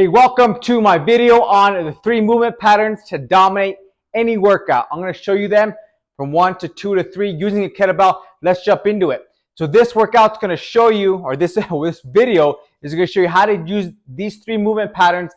Hey, welcome to my video on the 3 movement patterns to dominate any workout. I'm going to show you them from 1 to 2 to 3 using a kettlebell. Let's jump into it. So this workout's going to show you, or this video is going to show you how to use these 3 movement patterns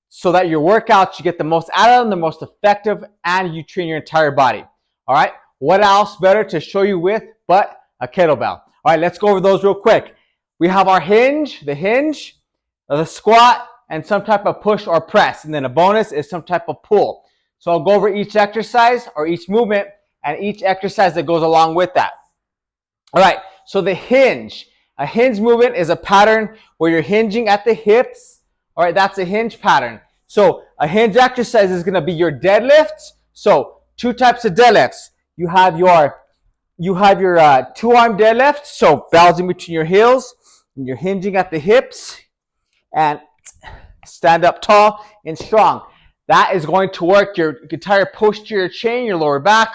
so that your workouts, you get the most out of them, the most effective, and you train your entire body. All right, what else better to show you with but a kettlebell? All right, let's go over those real quick. We have our hinge, the squat, and some type of push or press. And then a bonus is some type of pull. So I'll go over each exercise or each movement and each exercise that goes along with that. All right, so the hinge. A hinge movement is a pattern where you're hinging at the hips. All right, that's a hinge pattern. So a hinge exercise is going to be your deadlifts. So 2 types of deadlifts. You have your 2-arm deadlift. So bells in between your heels. And you're hinging at the hips. And stand up tall and strong. That is going to work your entire posterior chain, your lower back,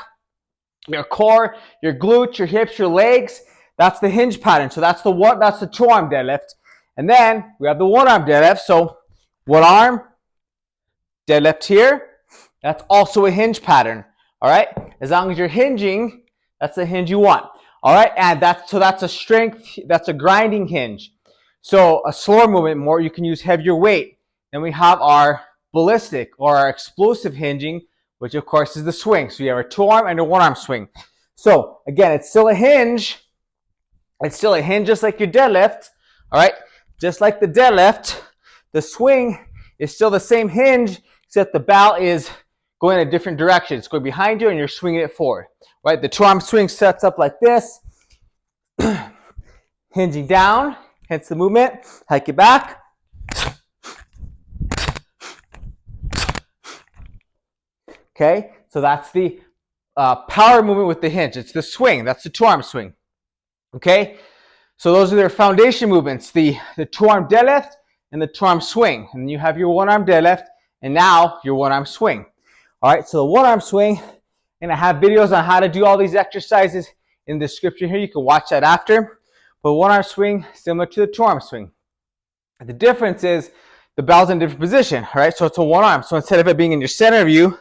your core, your glutes, your hips, your legs. That's the hinge pattern. So that's the 2-arm deadlift. And then we have the 1-arm deadlift. So 1 arm deadlift here. That's also a hinge pattern. All right. As long as you're hinging, that's the hinge you want. All right. And that's a strength. That's a grinding hinge. So a slower movement, more you can use heavier weight. Then we have our ballistic or our explosive hinging, which of course is the swing. So you have a 2-arm and a 1-arm swing. So again, it's still a hinge. It's still a hinge just like your deadlift. All right, just like the deadlift, the swing is still the same hinge, except the bell is going in a different direction. It's going behind you and you're swinging it forward. Right, the 2-arm swing sets up like this, hinging down. Hence the movement, hike it back. Okay, so that's the power movement with the hinge. It's the swing, that's the 2-arm swing. Okay, so those are their foundation movements, the 2-arm deadlift and the 2-arm swing. And you have your 1-arm deadlift and now your 1-arm swing. All right, so the 1-arm swing, and I have videos on how to do all these exercises in the description here. You can watch that after. But 1-arm swing, similar to the 2-arm swing. The difference is the bell's in a different position, all right? So it's a 1-arm. So instead of it being in your center view,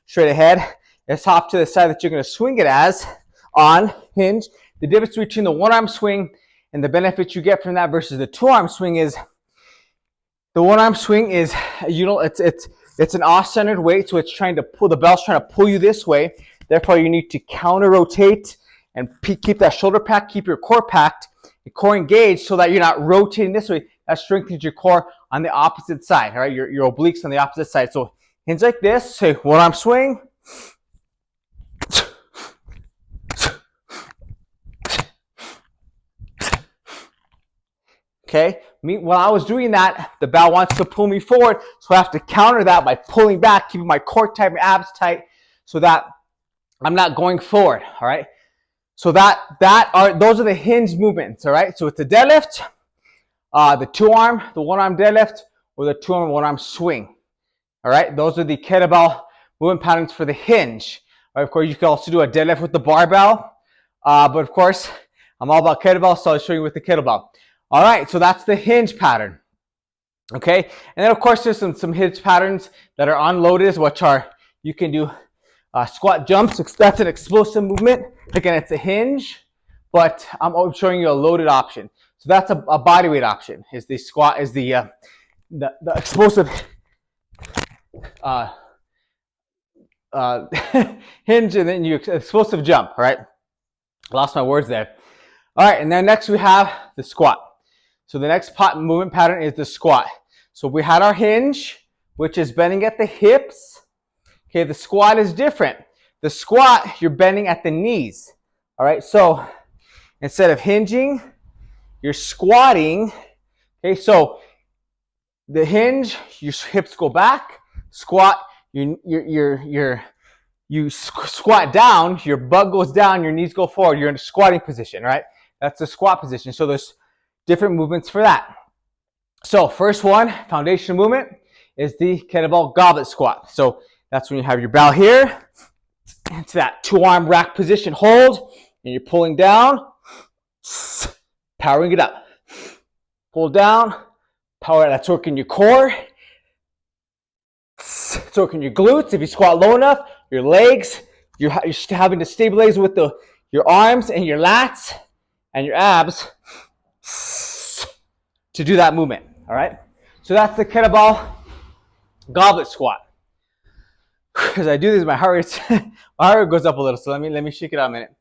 straight ahead, it's off to the side that you're going to swing it as on hinge. The difference between the 1-arm swing and the benefits you get from that versus the 2-arm swing is the 1-arm swing is, it's an off-centered weight, so it's trying to pull, the bell's trying to pull you this way. Therefore, you need to counter-rotate and keep that shoulder packed, keep your core packed, your core engaged so that you're not rotating this way. That strengthens your core on the opposite side, all right? Your obliques on the opposite side. So hinge like this, say 1-arm swing. Okay, while I was doing that, the bell wants to pull me forward, so I have to counter that by pulling back, keeping my core tight, my abs tight, so that I'm not going forward, all right? So those are the hinge movements, all right? So it's the deadlift, the 2-arm, the 1-arm deadlift, or the 2-arm, 1-arm swing, all right? Those are the kettlebell movement patterns for the hinge. Right, of course, you can also do a deadlift with the barbell, but of course, I'm all about kettlebell, so I'll show you with the kettlebell. All right, so that's the hinge pattern, okay? And then, of course, there's some hinge patterns that are unloaded, which are, you can do squat jumps. That's an explosive movement. Again, it's a hinge, but I'm showing you a loaded option. So that's a bodyweight option. Is the squat is the explosive hinge, and then you explosive jump. All right, lost my words there. All right, and then next we have the squat. So the next movement pattern is the squat. So we had our hinge, which is bending at the hips. Okay, the squat is different. The squat, you're bending at the knees. All right, so instead of hinging, you're squatting. Okay, so the hinge, your hips go back. Squat, you squat down, your butt goes down, your knees go forward. You're in a squatting position, right? That's the squat position. So there's different movements for that. So first one, foundation movement, is the kettlebell goblet squat. So that's when you have your bell here. It's that 2-arm rack position hold, and you're pulling down, powering it up. Pull down, power, that's working your core It's working your glutes. If you squat low enough, your legs, you're having to stabilize with your arms and your lats and your abs to do that movement, all right? So that's the kettlebell goblet squat. As I do this, my heart rate goes up a little, so let me shake it out a minute.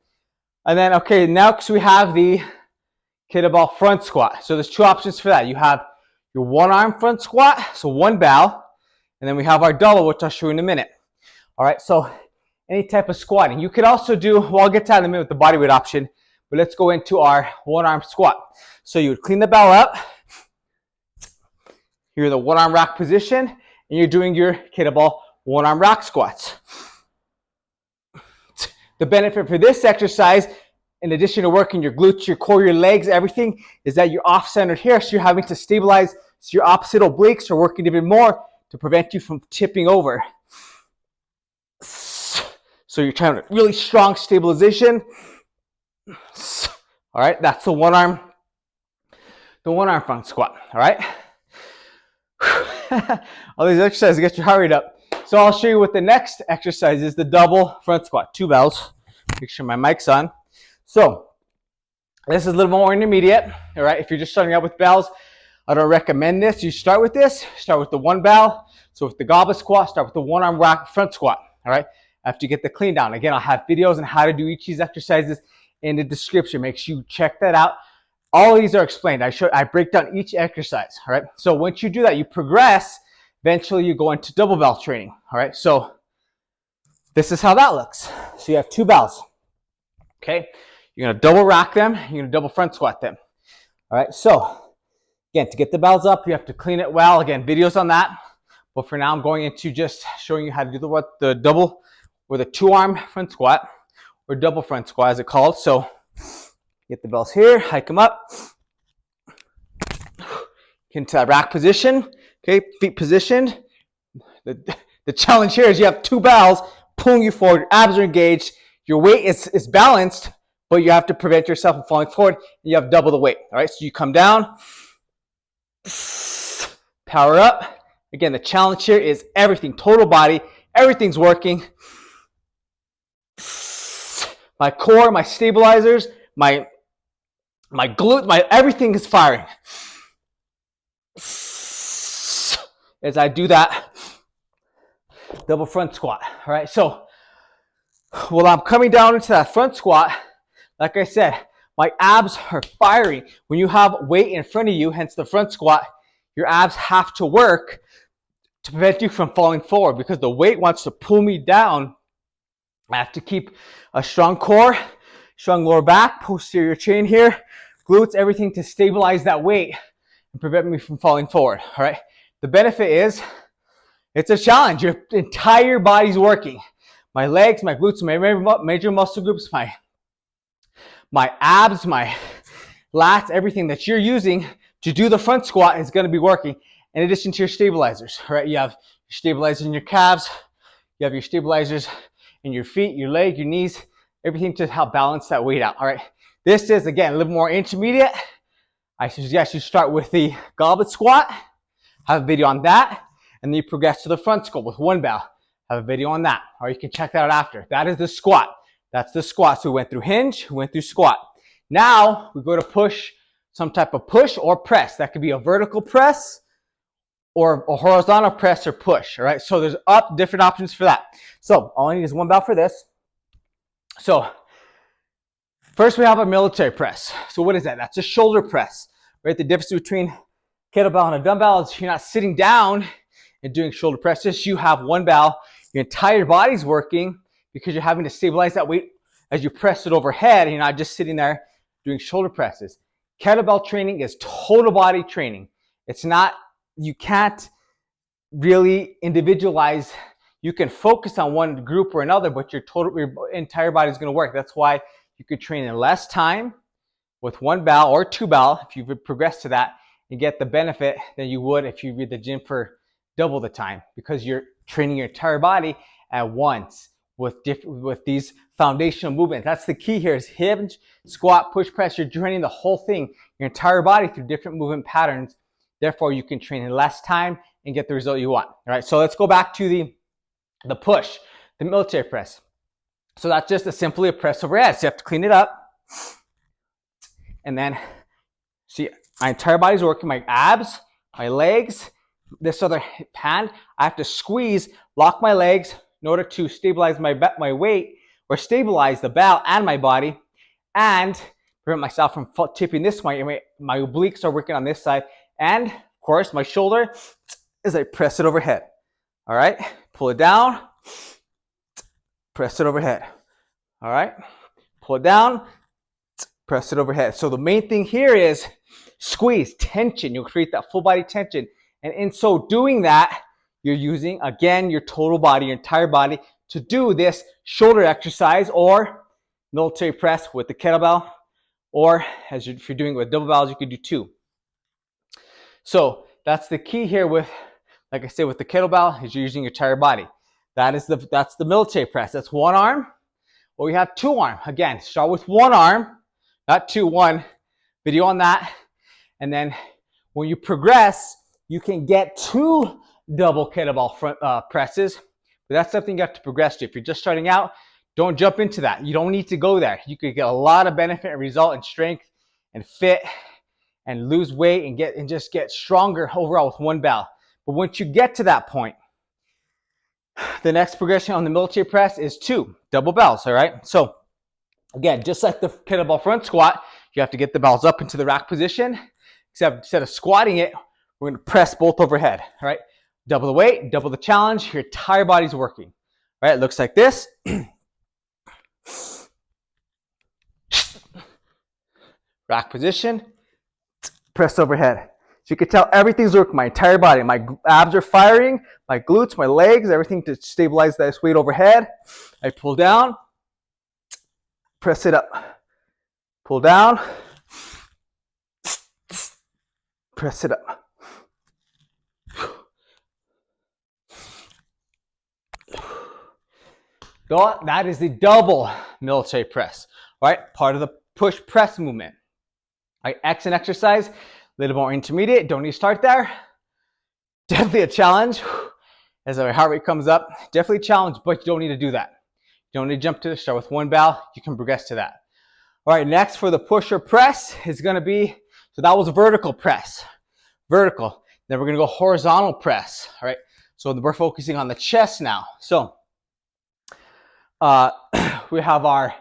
And then, okay, next we have the kettlebell front squat. So there's two options for that. You have your one arm front squat, so one bow, and then we have our double, which I'll show you in a minute. All right, so any type of squatting. You could also do, well, I'll get to that in a minute with the bodyweight option, but let's go into our one arm squat. So you would clean the bow up. You're in the one arm rack position, and you're doing your kettlebell one arm rack squats. The benefit for this exercise, in addition to working your glutes, your core, your legs, everything, is that you're off-centered here, so you're having to stabilize, so your opposite obliques are working even more to prevent you from tipping over. So you're trying to really strong stabilization. All right, that's the one arm front squat. All right. All these exercises get your heart rate up. So I'll show you what the next exercise is, the double front squat, 2 bells. Make sure my mic's on. So this is a little more intermediate, all right? If you're just starting out with bells, I don't recommend this. You start with this, start with the one bell. So with the goblet squat, start with the one arm rack front squat, all right? After you get the clean down. Again, I'll have videos on how to do each of these exercises in the description. Make sure you check that out. All of these are explained. I break down each exercise, all right? So once you do that, you progress. Eventually, you go into double bell training, all right? So this is how that looks. So you have 2 bells, okay? You're gonna double rack them. You're gonna double front squat them, all right? So again, to get the bells up, you have to clean it well. Again, videos on that. But for now, I'm going into just showing you how to do the double or the 2-arm front squat or double front squat as it's called. So get the bells here, hike them up. Get into that rack position. Okay, feet positioned. The challenge here is you have 2 bells pulling you forward. Your abs are engaged. Your weight is balanced, but you have to prevent yourself from falling forward. You have double the weight. All right, so you come down, power up. Again, the challenge here is everything, total body. Everything's working. My core, my stabilizers, my glute, everything is firing. As I do that double front squat, all right? So while I'm coming down into that front squat, like I said, my abs are firing. When you have weight in front of you, hence the front squat, your abs have to work to prevent you from falling forward because the weight wants to pull me down. I have to keep a strong core, strong lower back, posterior chain here, glutes, everything to stabilize that weight and prevent me from falling forward, all right? The benefit is it's a challenge. Your entire body's working. My legs, my glutes, my major muscle groups, my abs, my lats, everything that you're using to do the front squat is going to be working in addition to your stabilizers, all right? You have your stabilizers in your calves. You have your stabilizers in your feet, your leg, your knees, everything to help balance that weight out, all right? This is, again, a little more intermediate. I suggest you start with the goblet squat. Have a video on that, and then you progress to the front squat with 1 bow. Have a video on that, or you can check that out after. That is the squat. That's the squat. So we went through hinge, we went through squat. Now we go to push, some type of push or press. That could be a vertical press or a horizontal press or push, all right? So there's different options for that. So all I need is 1 bow for this. So first we have a military press. So what is that? That's a shoulder press, right? The difference between kettlebell and a dumbbell is you're not sitting down and doing shoulder presses. You have 1 bow. Your entire body's working because you're having to stabilize that weight as you press it overhead, and you're not just sitting there doing shoulder presses. Kettlebell training is total body training. It's not, you can't really individualize. You can focus on one group or another, but your entire body is going to work. That's why you could train in less time with 1 bow or 2 bow if you progress to that, and get the benefit than you would if you read the gym for double the time, because you're training your entire body at once with these foundational movements. That's the key here is hinge, squat, push, press. You're training the whole thing, your entire body through different movement patterns. Therefore, you can train in less time and get the result you want. All right, so let's go back to the the push, the military press. So that's just simply a press overhead. So you have to clean it up. And then, see, my entire body's working, my abs, my legs, this other hand. I have to squeeze, lock my legs in order to stabilize my weight, or stabilize the bell and my body, and prevent myself from tipping this way. My obliques are working on this side. And, of course, my shoulder as I press it overhead. All right? Pull it down. Press it overhead. All right? Pull it down. Press it overhead. So the main thing here is squeeze, tension. You'll create that full body tension. And in so doing that, you're using, again, your total body, your entire body to do this shoulder exercise or military press with the kettlebell. Or if you're doing it with double bells, you could do 2. So that's the key here with, like I said, with the kettlebell, is you're using your entire body. That's the military press. That's one arm. Or we have 2 arm. Again, start with 1 arm, not 2, 1. Video on that. And then when you progress, you can get 2 double kettlebell front presses. But that's something you have to progress to. If you're just starting out, don't jump into that. You don't need to go there. You could get a lot of benefit and result in strength and fit and lose weight and just get stronger overall with 1 bell. But once you get to that point, the next progression on the military press is 2 double bells, all right? So again, just like the kettlebell front squat, you have to get the bells up into the rack position. Except instead of squatting it, we're going to press both overhead, all right? Double the weight, double the challenge. Your entire body's working, all right? It looks like this. Rack position, press overhead. So you can tell everything's working, my entire body. My abs are firing, my glutes, my legs, everything to stabilize this weight overhead. I pull down, press it up. Pull down, press it up. That is the double military press, right? Part of the push press movement. Right, excellent exercise, a little more intermediate. Don't need to start there. Definitely a challenge. As our heart rate comes up, definitely a challenge, but you don't need to do that. You don't need to jump to the start with 1 bell. You can progress to that. All right, next for the push or press is going to be, so that was a vertical press. Vertical. Then we're going to go horizontal press. All right, so we're focusing on the chest now. So we have our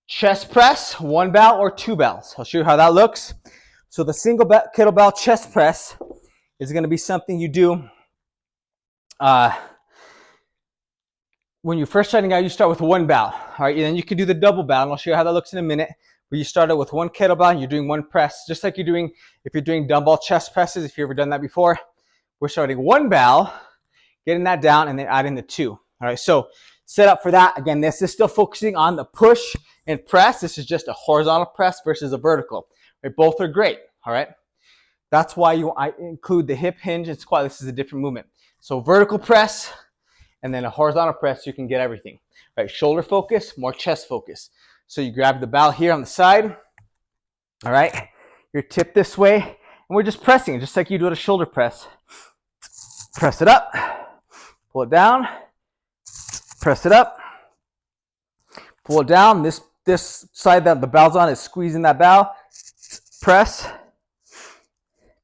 chest press, 1 bell or 2 bells. I'll show you how that looks. So the single kettlebell chest press is going to be something you do when you're first starting out. You start with 1 bell, all right? And then you can do the double bell, and I'll show you how that looks in a minute. Where you start out with 1 kettlebell, and you're doing 1 press, just like you're doing if you're doing dumbbell chest presses. If you've ever done that before, we're starting 1 bell, getting that down, and then adding the 2. All right, so set up for that. Again, this is still focusing on the push and press. This is just a horizontal press versus a vertical. Right? Both are great, all right? That's why I include the hip hinge and squat. This is a different movement. So vertical press and then a horizontal press, you can get everything. Right? Shoulder focus, more chest focus. So you grab the bell here on the side, all right? You're tipped this way, and we're just pressing it, just like you do at a shoulder press. Press it up, pull it down, press it up, pull it down. This side that the bell's on is squeezing that bell. Press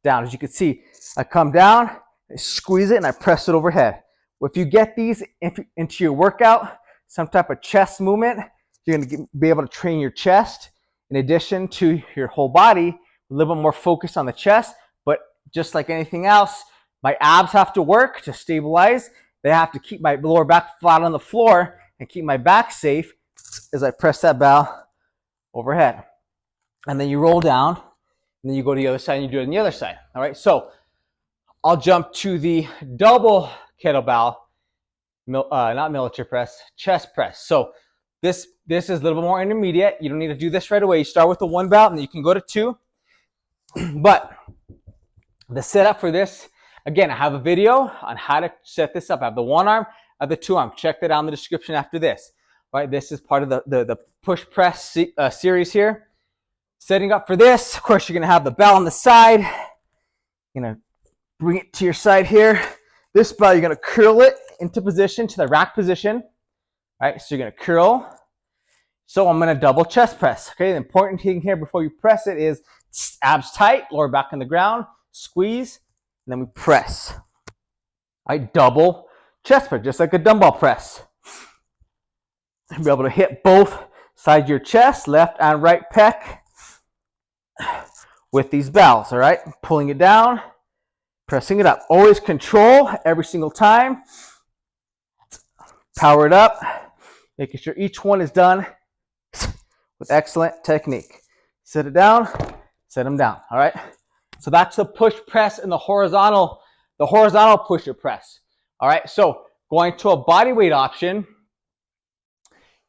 down. As you can see, I come down, I squeeze it, and I press it overhead. If you get these into your workout, some type of chest movement, you're going to be able to train your chest in addition to your whole body, a little bit more focus on the chest. But just like anything else, my abs have to work to stabilize. They have to keep my lower back flat on the floor and keep my back safe as I press that bell overhead. And then you roll down, and then you go to the other side and you do it on the other side. All right, so I'll jump to the double kettlebell, not military press, chest press. So this is a little bit more intermediate. You don't need to do this right away. You start with the 1 bell, and then you can go to 2. But the setup for this, again, I have a video on how to set this up. I have the 1 arm, I have the 2 arm. Check that out in the description after this. All right, this is part of the push press series here. Setting up for this, of course, you're going to have the bell on the side. You're going to bring it to your side here. This bell, you're going to curl it into position, to the rack position. All right, so you're gonna curl. So I'm gonna double chest press. Okay, the important thing here before you press it is abs tight, lower back on the ground, squeeze, and then we press. All right, double chest press, just like a dumbbell press. You'll be able to hit both sides of your chest, left and right pec, with these bells. All right, pulling it down, pressing it up. Always control every single time. Power it up, making sure each one is done with excellent technique. Sit it down, set them down. All right. So that's the push press and the horizontal push-up press. All right. So going to a body weight option,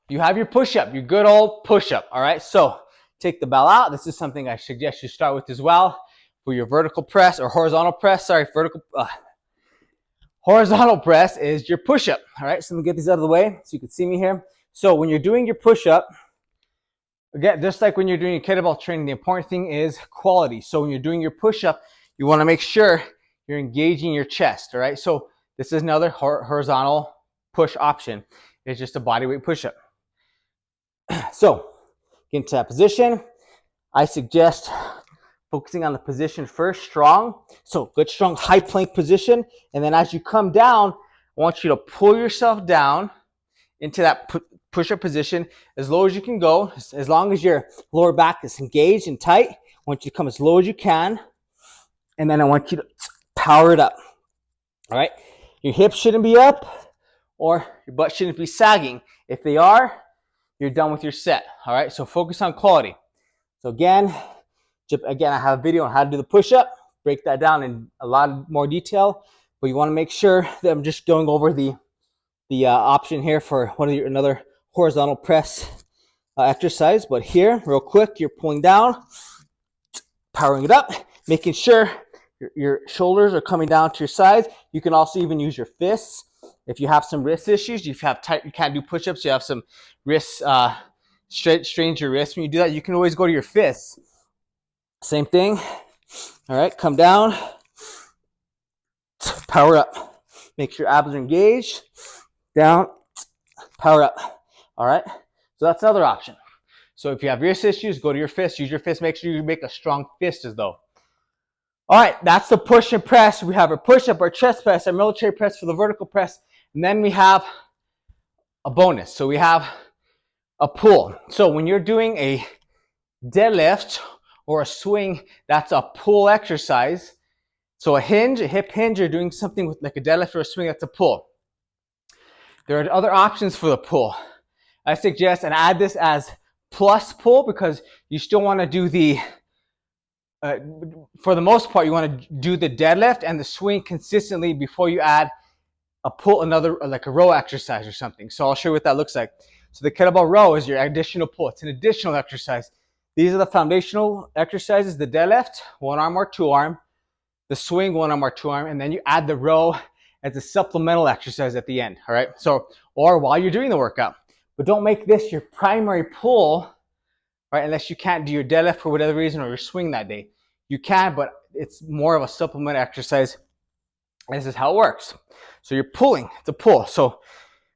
you have your push-up, your good old push-up. All right. So take the bell out. This is something I suggest you start with as well for your vertical press or horizontal press. Sorry, horizontal press is your push-up. All right. So let me get these out of the way so you can see me here. So when you're doing your push-up, again, just like when you're doing your kettlebell training, the important thing is quality. So when you're doing your push-up, you want to make sure you're engaging your chest, all right? So this is another horizontal push option. It's just a bodyweight push-up. So get into that position. I suggest focusing on the position first, strong. So good, strong, high plank position. And then as you come down, I want you to pull yourself down into that push-up position as low as you can go, as long as your lower back is engaged and tight. I want you to come as low as you can, and then I want you to power it up. All right, your hips shouldn't be up or your butt shouldn't be sagging. If they are, you're done with your set. All right, so focus on quality. So again, I have a video on how to do the push-up, break that down in a lot more detail, but you want to make sure that I'm just going over the option here for another horizontal press exercise. But here, real quick, you're pulling down, powering it up, making sure your shoulders are coming down to your sides. You can also even use your fists. If you have some wrist issues, you can't do push-ups, you have some wrist, strains your wrist when you do that, you can always go to your fists. Same thing. All right, come down, power up. Make sure your abs are engaged. Down, power up. All right, so that's another option. So if you have wrist issues, go to your fist, use your fist, make sure you make a strong fist as though. All right, that's the push and press. We have our push-up, our chest press, our military press for the vertical press, and then we have a bonus. So we have a pull. So when you're doing a deadlift or a swing, that's a pull exercise. So a hinge, a hip hinge, you're doing something with like a deadlift or a swing, that's a pull. There are other options for the pull. I suggest and add this as plus pull because you still want to do the, for the most part, you want to do the deadlift and the swing consistently before you add a pull, another like a row exercise or something. So I'll show you what that looks like. So the kettlebell row is your additional pull. It's an additional exercise. These are the foundational exercises: the deadlift, one arm or two arm, the swing, one arm or two arm, and then you add the row as a supplemental exercise at the end. All right. So, or while you're doing the workout, but don't make this your primary pull, right? Unless you can't do your deadlift for whatever reason or your swing that day. You can, but it's more of a supplement exercise. This is how it works. So you're pulling, it's a pull. So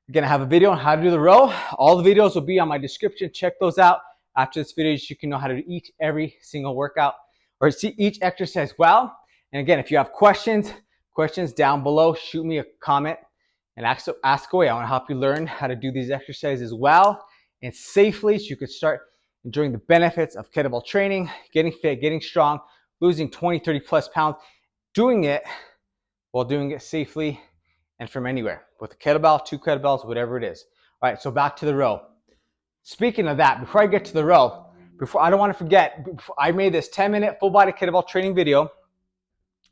you're gonna have a video on how to do the row. All the videos will be on my description. Check those out. After this video, you can know how to do every single workout or see each exercise well. And again, if you have questions down below, shoot me a comment and ask away. I want to help you learn how to do these exercises well and safely so you can start enjoying the benefits of kettlebell training, getting fit, getting strong, losing 20, 30 plus pounds, doing it while doing it safely and from anywhere with a kettlebell, two kettlebells, whatever it is. All right, so back to the row. Speaking of that, before I get to the row, I don't want to forget, I made this 10-minute full body kettlebell training video,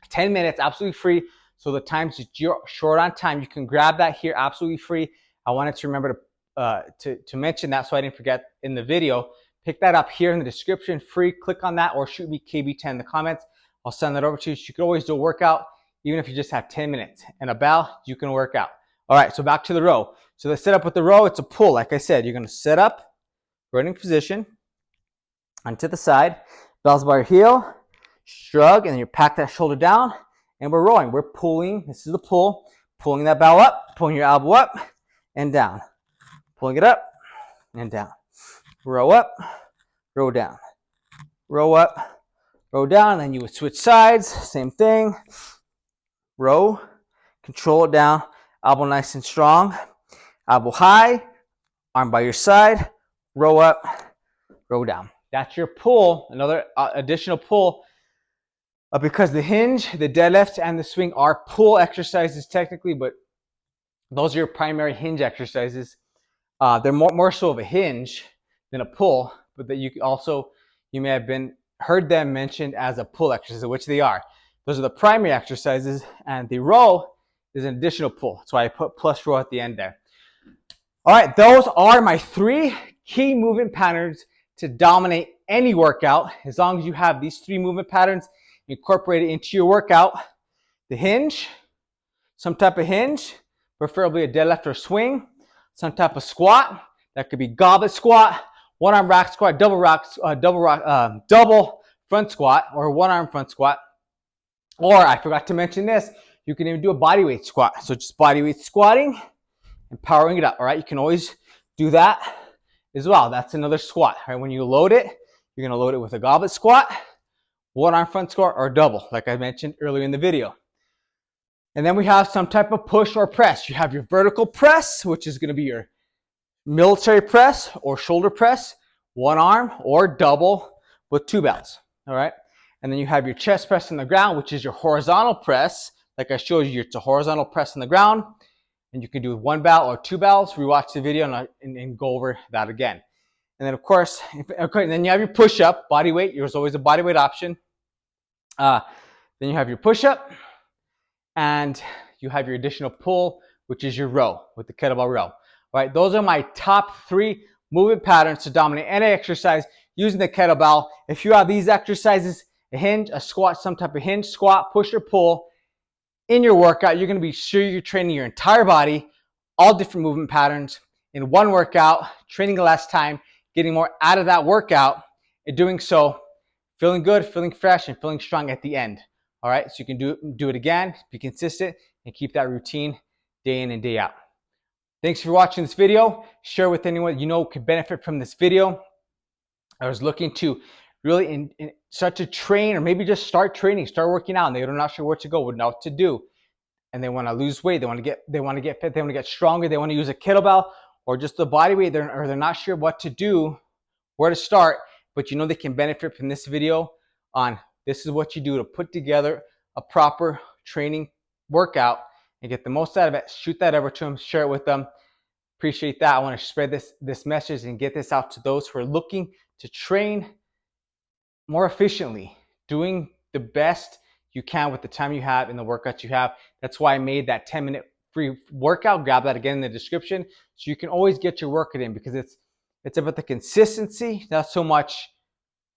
10 minutes, absolutely free. So the times you're short on time, you can grab that here, absolutely free. I wanted to remember to mention that so I didn't forget in the video. Pick that up here in the description, free. Click on that or shoot me KB10 in the comments. I'll send that over to you. You can always do a workout, even if you just have 10 minutes and a bell, you can work out. All right, so back to the row. So the setup with the row, it's a pull. Like I said, you're gonna set up, running position, onto the side, bells by your heel, shrug, and then you pack that shoulder down, and we're rowing. We're pulling. This is the pull. Pulling that bow up, pulling your elbow up and down. Pulling it up and down. Row up, row down. Row up, row down. Then you would switch sides, same thing. Row, control it down, elbow nice and strong. Elbow high, arm by your side, row up, row down. That's your pull, another additional pull. Because the hinge, the deadlift, and the swing are pull exercises technically, but those are your primary hinge exercises. They're more so of a hinge than a pull, but that you may have heard them mentioned as a pull exercise, which they are. Those are the primary exercises, and the row is an additional pull. That's why I put plus row at the end there. All right, those are my 3 key movement patterns to dominate any workout. As long as you have these 3 movement patterns incorporated into your workout: the hinge, some type of hinge, preferably a deadlift or swing, some type of squat. That could be goblet squat, one arm rack squat, double front squat, or one arm front squat. Or I forgot to mention this, you can even do a body weight squat. So just body weight squatting and powering it up. All right, you can always do that as well. That's another squat. All right, when you load it, you're going to load it with a goblet squat, one arm front squat, or double, like I mentioned earlier in the video. And then we have some type of push or press. You have your vertical press, which is going to be your military press or shoulder press, one arm or double with 2 bells. All right. And then you have your chest press on the ground, which is your horizontal press. Like I showed you, it's a horizontal press on the ground. And you can do 1 bell or 2 bells. Rewatch the video and go over that again. And then, of course, and then you have your push-up, body weight. There's always a body weight option. Then you have your push-up. And you have your additional pull, which is your row with the kettlebell row. All right, those are my top 3 movement patterns to dominate any exercise using the kettlebell. If you have these exercises, a hinge, a squat, some type of hinge, squat, push or pull in your workout, you're going to be sure you're training your entire body, all different movement patterns in one workout, training less time, getting more out of that workout, and doing so feeling good, feeling fresh, and feeling strong at the end. All right, so you can do it again, be consistent, and keep that routine day in and day out. Thanks for watching this video. Share with anyone you know could benefit from this video. I was looking to really start to train, or maybe just start training, start working out, and they're not sure where to go, know what to do, and they want to lose weight, they want to get fit, they want to get stronger, they want to use a kettlebell or just the body weight, or they're not sure what to do, where to start, but you know they can benefit from this video on this is what you do to put together a proper training workout and get the most out of it. Shoot that over to them, share it with them. Appreciate that. I want to spread this message and get this out to those who are looking to train more efficiently, doing the best you can with the time you have and the workouts you have. That's why I made that 10-minute free workout. Grab that again in the description so you can always get your workout in, because it's about the consistency, not so much.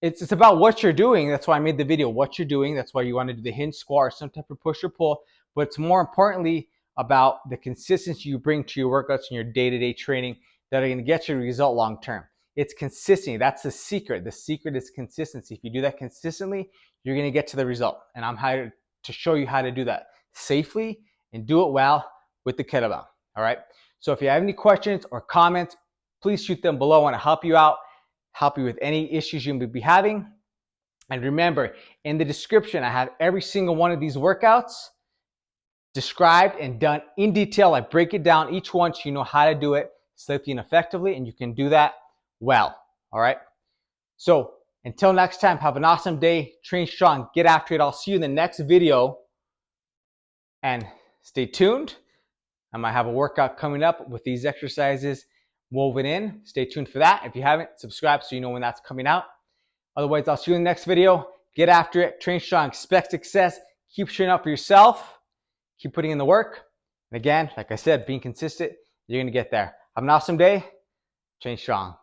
It's about what you're doing. That's why I made the video, what you're doing. That's why you want to do the hinge, squat, or some type of push or pull. But it's more importantly about the consistency you bring to your workouts and your day-to-day training that are going to get you a result long-term. It's consistency. That's the secret. The secret is consistency. If you do that consistently, you're going to get to the result. And I'm here to show you how to do that safely and do it well with the kettlebell. All right. So if you have any questions or comments, please shoot them below. I want to help you out, help you with any issues you may be having. And remember, in the description, I have every single one of these workouts described and done in detail. I break it down each one so you know how to do it safely and effectively, and you can do that well. All right. So until next time, have an awesome day. Train strong. Get after it. I'll see you in the next video. And stay tuned. I might have a workout coming up with these exercises woven in. Stay tuned for that. If you haven't, subscribe so you know when that's coming out. Otherwise, I'll see you in the next video. Get after it. Train strong. Expect success. Keep showing up for yourself. Keep putting in the work. And again, like I said, being consistent, you're going to get there. Have an awesome day. Train strong.